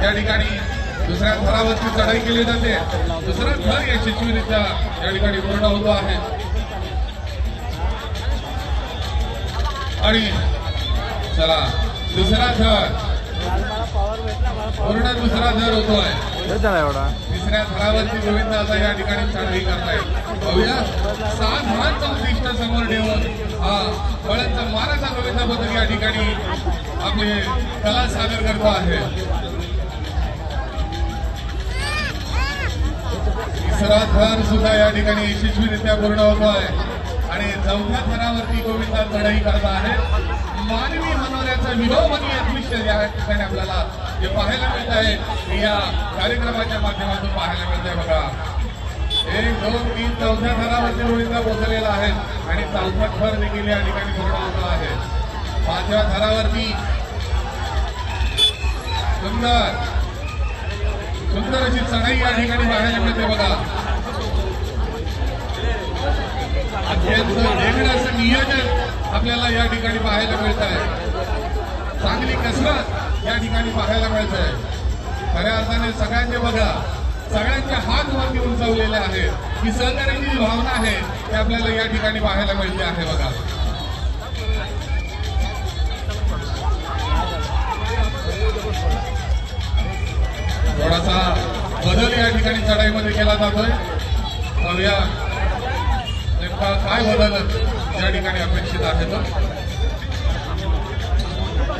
या ठिकाणी दुसऱ्या थरावरची चढाई केली जाते। दुसरा थर यशस्वीरित्या या ठिकाणी पूर्ण होतो आहे आणि चला दुसरा थर पूर्ण दुसरा थर होतोय। तिसऱ्या थरावरती गोविंद आता या ठिकाणी चढाई करताय। बघूया 6-34 समोर ठेवून हा बळांचा माराचा गोविंद पथक या ठिकाणी आपले कला सादर करतो आहे। तिसरा थर सुद्धा या ठिकाणी यशस्वीरित्या पूर्ण होतोय आणि चौथ्या थरावरती गोविंद चढाई करत आहे। मानवी मनोऱ्याचा विलोभनीय दृश्य या ठिकाणी आपल्याला जे पाहायला मिळत आहे या कार्यक्रमाच्या माध्यमातून पाहायला मिळत आहे। बघा 1, 2, 3 चौथ्या थरावरती गोविंद पोहोचलेला आहे आणि चौथा थर देखील या ठिकाणी पूर्ण होतो आहे। 5व्या थरावरती सुंदर अशी चढाई या ठिकाणी पाहायला मिळते। बघा अत्यंत वेगळं असं नियोजन आपल्याला या ठिकाणी पाहायला मिळत आहे। चांगली कसरत या ठिकाणी पाहायला मिळत आहे। खऱ्या अर्थाने सगळ्यांचे बघा सगळ्यांच्या हात वरती उंचावलेले आहे। ही सहकार्याची भावना आहे ती आपल्याला या ठिकाणी पाहायला मिळते आहे। बघा थोडासा बदल या ठिकाणी चढाईमध्ये केला जातोय। पाहूया नेमका काय बदल या ठिकाणी अपेक्षित आहे तो।